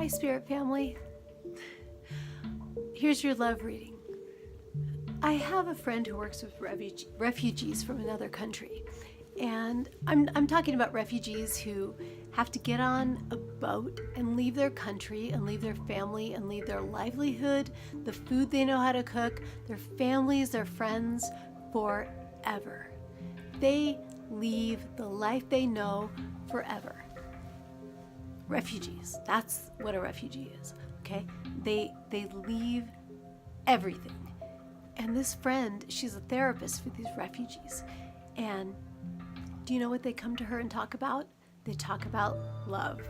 Hi, Spirit Family. Here's your love reading. I have a friend who works with refugees from another country. And I'm talking about refugees who have to get on a boat and leave their country and leave their family and leave their livelihood, the food they know how to cook, their families, their friends, forever. They leave the life they know forever. Refugees, that's what a refugee is, okay? They leave everything. And this friend, she's a therapist for these refugees. And do you know what they come to her and talk about? They talk about love.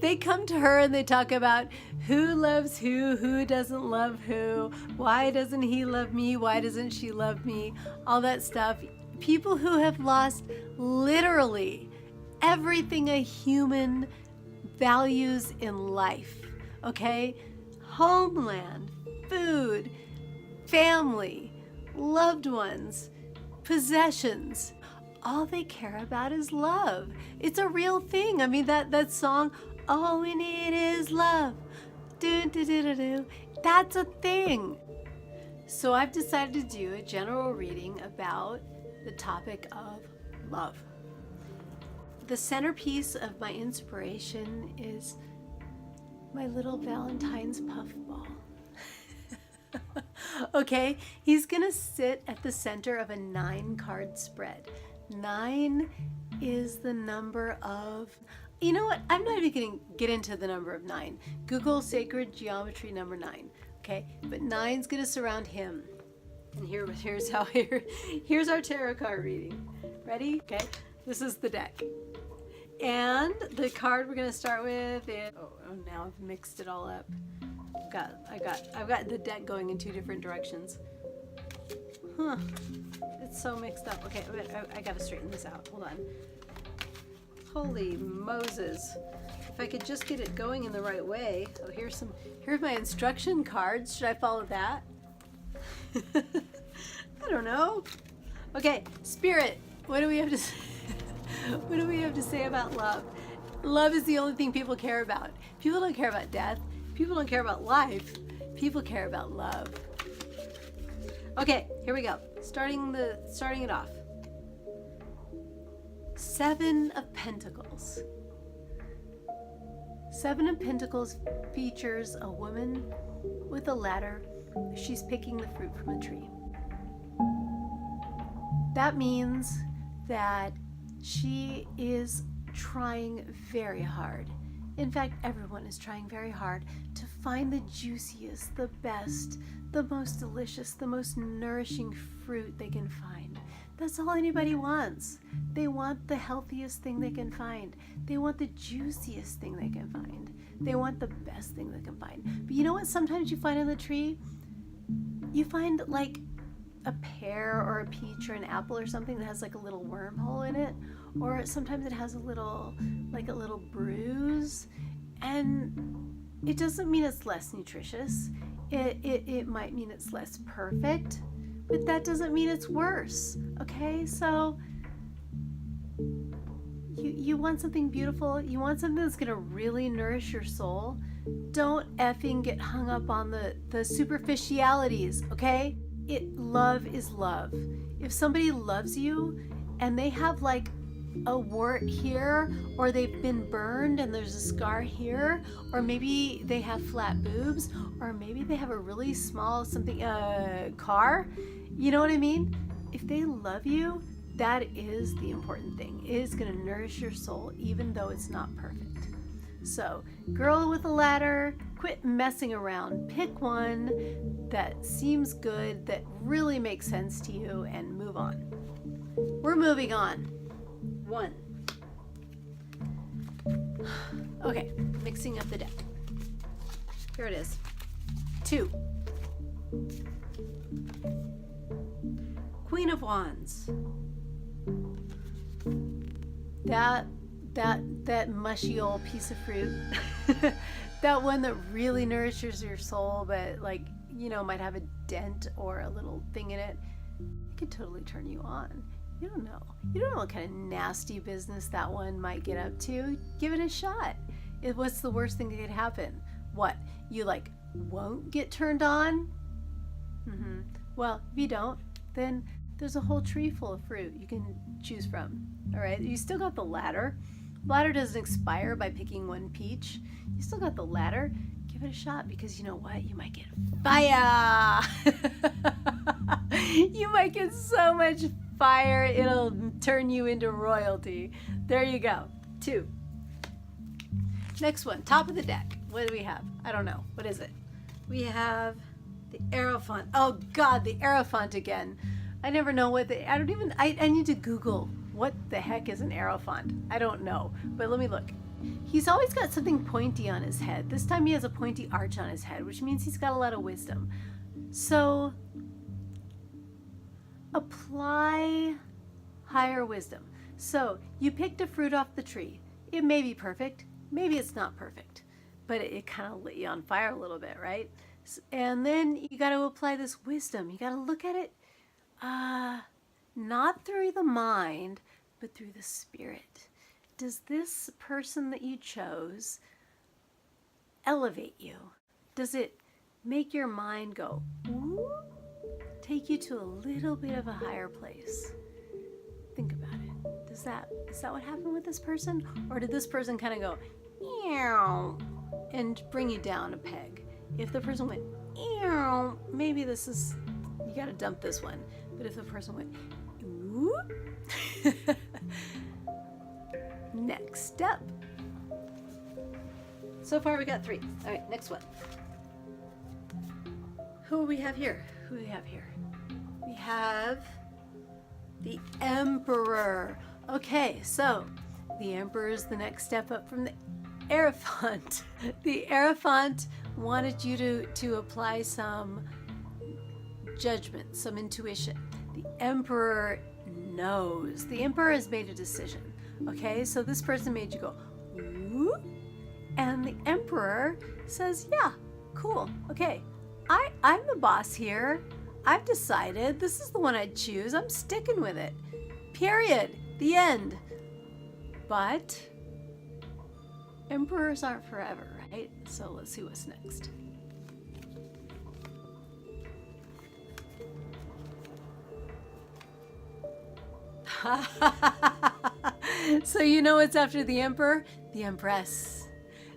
They come to her and they talk about who loves who doesn't love who, why doesn't he love me, why doesn't she love me, all that stuff. People who have lost literally everything a human values in life, okay? Homeland, food, family, loved ones, possessions. All they care about is love. It's a real thing. I mean, that song, all we need is love. Do, do, do, do, do. That's a thing. So I've decided to do a general reading about the topic of love. The centerpiece of my inspiration is my little Valentine's puffball. Okay, he's gonna sit at the center of a 9-card spread. 9 is the number of, you know what? I'm not even gonna get into the number of 9. Google sacred geometry number 9. Okay, but 9's gonna surround him. And here's our tarot card reading. Ready? Okay, this is the deck. And the card we're gonna start with is, oh now I've mixed it all up. I've got the deck going in 2 different directions. Huh, it's so mixed up. Okay, I gotta straighten this out, hold on. Holy Moses. If I could just get it going in the right way. So here's my instruction cards. Should I follow that? I don't know. Okay, Spirit, what do we have to say? What do we have to say about love? Love is the only thing people care about. People don't care about death. People don't care about life. People care about love. Okay, here we go. Starting it off. 7 of Pentacles. 7 of Pentacles features a woman with a ladder. She's picking the fruit from a tree. That means that she is trying very hard. In fact, everyone is trying very hard to find the juiciest, the best, the most delicious, the most nourishing fruit they can find. That's all anybody wants. They want the healthiest thing they can find. They want the juiciest thing they can find. They want the best thing they can find. But you know what sometimes you find in the tree? You find like a pear or a peach or an apple or something that has like a little wormhole in it, or sometimes it has a little bruise, and it doesn't mean it's less nutritious. It might mean it's less perfect, but that doesn't mean it's worse. Okay, so you want something beautiful, you want something that's gonna really nourish your soul. Don't effing get hung up on the superficialities, okay? Love is love. If somebody loves you and they have like a wart here, or they've been burned and there's a scar here, or maybe they have flat boobs, or maybe they have a really small car, you know what I mean? If they love you, that is the important thing. It is going to nourish your soul even though it's not perfect. So, girl with a ladder, quit messing around. Pick one that seems good, that really makes sense to you, and move on. We're moving on. 1. Okay, mixing up the deck. Here it is. 2. Queen of Wands. That mushy old piece of fruit. That one that really nourishes your soul, but like, you know, might have a dent or a little thing in it. It could totally turn you on. You don't know. You don't know what kind of nasty business that one might get up to. Give it a shot. What's the worst thing that could happen? What? You like won't get turned on? Well, if you don't, then there's a whole tree full of fruit you can choose from. All right, you still got the ladder. Ladder doesn't expire by picking one peach. You still got the ladder. Give it a shot, because you know what? You might get fire. You might get so much fire, it'll turn you into royalty. There you go. 2. Next one, top of the deck. What do we have? I don't know. What is it? We have the Aerophant. Oh God, the Aerophant again. I never know what I need to Google what the heck is an Aerophant. I don't know, but let me look. He's always got something pointy on his head. This time he has a pointy arch on his head, which means he's got a lot of wisdom. So apply higher wisdom. So you picked a fruit off the tree. It may be perfect. Maybe it's not perfect, but it kind of lit you on fire a little bit, right? And then you got to apply this wisdom. You got to look at it not through the mind, but through the spirit. Does this person that you chose elevate you? Does it make your mind go, ooh, take you to a little bit of a higher place? Think about it. Is that what happened with this person? Or did this person kind of go, ew, and bring you down a peg? If the person went, ew, maybe you got to dump this one. But if the person went, ooh, next step. So far we got 3. All right, next one. Who do we have here? We have the Emperor. Okay, so the Emperor is the next step up from the Aerophant. The Aerophant wanted you to apply some judgment, some intuition. The Emperor knows. The Emperor has made a decision. Okay, so this person made you go, ooh, and the Emperor says, yeah, cool, okay, I'm the boss here. I've decided this is the one I'd choose. I'm sticking with it. Period. The end. But emperors aren't forever, right? So let's see what's next. So you know what's after the emperor? The empress.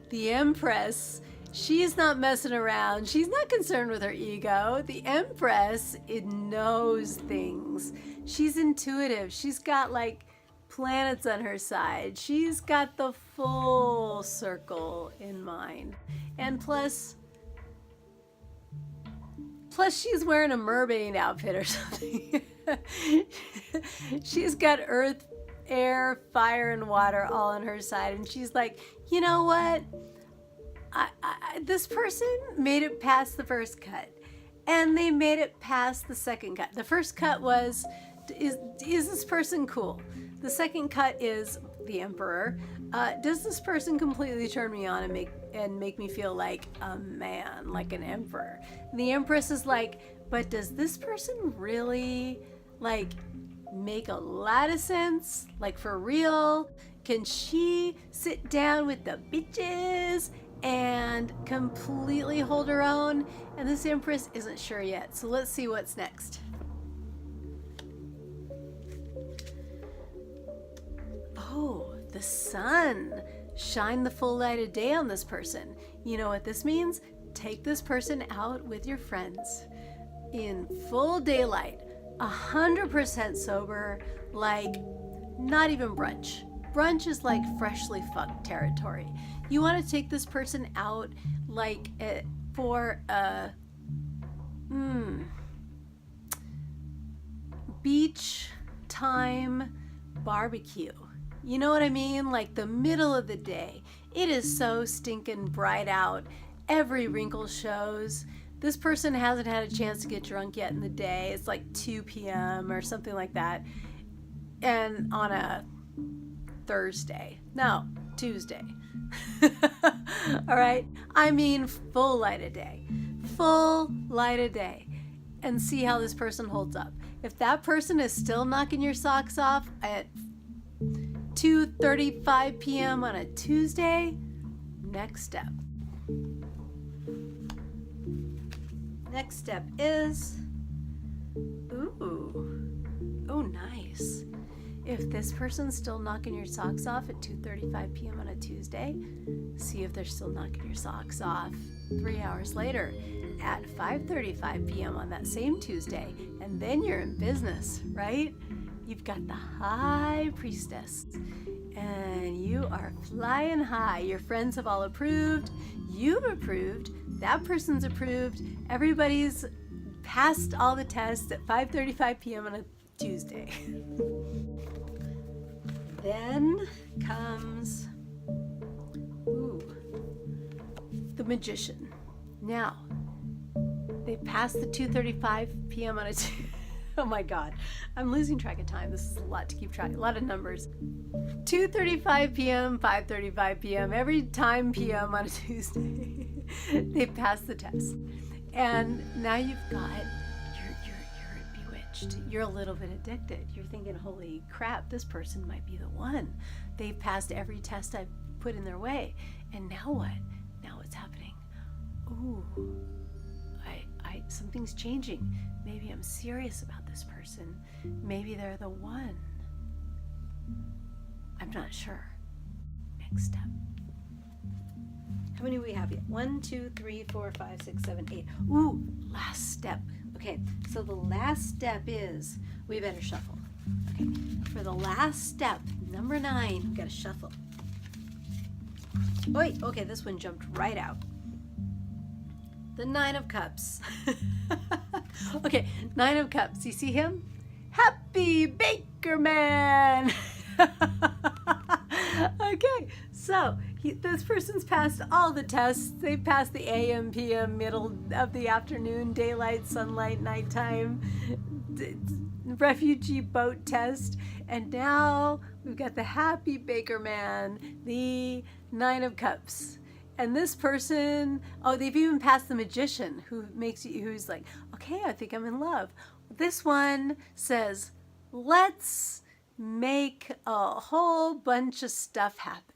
The empress, she's not messing around. She's not concerned with her ego. The empress, it knows things. She's intuitive. She's got like planets on her side. She's got the full circle in mind. And plus she's wearing a mermaid outfit or something. She's got earth, air, fire, and water all on her side. And she's like, you know what? This person made it past the first cut. And they made it past the second cut. The first cut was, is this person cool? The second cut is the emperor. Does this person completely turn me on and make me feel like a man, like an emperor? And the empress is like, but does this person really like make a lot of sense? Like for real? Can she sit down with the bitches and completely hold her own? And this empress isn't sure yet. So let's see what's next. Oh, the sun. Shine the full light of day on this person. You know what this means? Take this person out with your friends in full daylight, 100% sober, like not even brunch. Brunch is like freshly fucked territory. You want to take this person out like for a beach time barbecue. You know what I mean? Like the middle of the day. It is so stinking bright out. Every wrinkle shows. This person hasn't had a chance to get drunk yet in the day. It's like 2 p.m. or something like that. And on a Thursday. No, Tuesday. All right? I mean full light of day. Full light of day. And see how this person holds up. If that person is still knocking your socks off at 2:35 p.m. on a Tuesday, Next step. Next step is, oh nice. If this person's still knocking your socks off at 2:35 p.m. on a Tuesday, see if they're still knocking your socks off 3 hours later at 5:35 p.m. on that same Tuesday, and then you're in business, right? You've got the high priestess, and you are flying high. Your friends have all approved, you've approved, that person's approved, everybody's passed all the tests at 5:35 p.m. on a Tuesday. Then comes the magician. Now, they passed the 2:35 p.m. on a oh my God, I'm losing track of time. This is a lot to keep track, a lot of numbers. 2:35 p.m., 5:35 p.m., every time p.m. on a Tuesday, they passed the test. And now you've got, you're bewitched. You're a little bit addicted. You're thinking, holy crap, this person might be the one. They've passed every test I've put in their way. And now what? Now what's happening? Ooh, something's changing. Maybe I'm serious about this person. Maybe they're the one. I'm not sure. Next step. How many do we have yet? 1, 2, 3, 4, 5, 6, 7, 8. Ooh, last step. Okay, so the last step is, we better shuffle. Okay, for the last step, number 9, we gotta shuffle. Wait, okay, this one jumped right out. The 9 of Cups. Okay, 9 of Cups. You see him? Happy Baker Man. Okay, so this person's passed all the tests. They passed the AM, PM, middle of the afternoon, daylight, sunlight, nighttime, refugee boat test. And now we've got the Happy Baker Man, the 9 of Cups. And this person, oh, they've even passed the magician who's like, okay, I think I'm in love. This one says, let's make a whole bunch of stuff happen.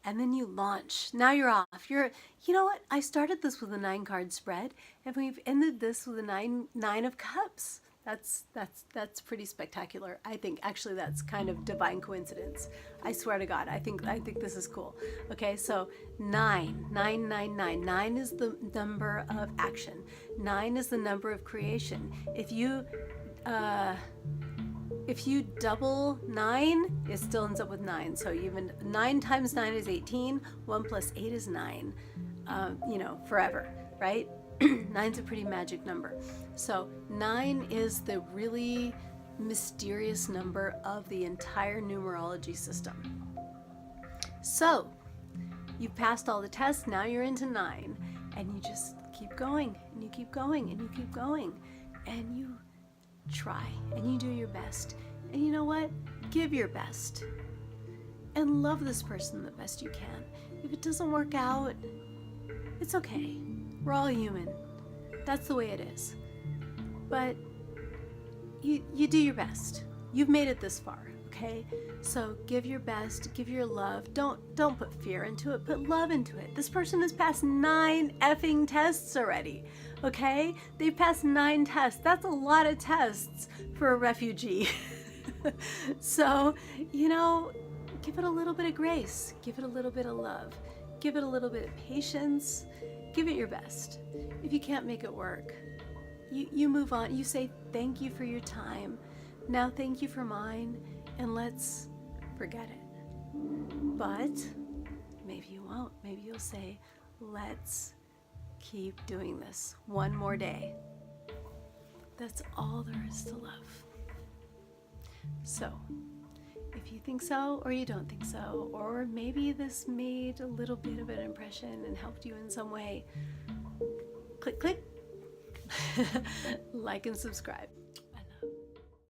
And then you launch. Now you're off. You know what? I started this with a 9-card spread, and we've ended this with a nine of Cups. That's pretty spectacular. I think actually that's kind of divine coincidence. I swear to God, I think this is cool. Okay, so 9. 9 is the number of action. 9 is the number of creation. If you double 9, it still ends up with 9. So even 9 times 9 is 18. 1 plus 8 is 9. Forever, right? 9's a pretty magic number. So 9 is the really mysterious number of the entire numerology system. So you've passed all the tests. Now you're into 9, and you just keep going, and you keep going, and you keep going, and you try, and you do your best. And you know what? Give your best, and love this person the best you can. If it doesn't work out, it's okay. We're all human. That's the way it is. But you do your best. You've made it this far, okay? So give your best, give your love. Don't put fear into it, put love into it. This person has passed 9 effing tests already, okay? They've passed 9 tests. That's a lot of tests for a refugee. So, give it a little bit of grace. Give it a little bit of love. Give it a little bit of patience. Give it your best. If you can't make it work, you move on. You say, thank you for your time. Now thank you for mine, and let's forget it. But maybe you won't. Maybe you'll say, let's keep doing this one more day. That's all there is to love. So, if you think so, or you don't think so, or maybe this made a little bit of an impression and helped you in some way, click, like and subscribe.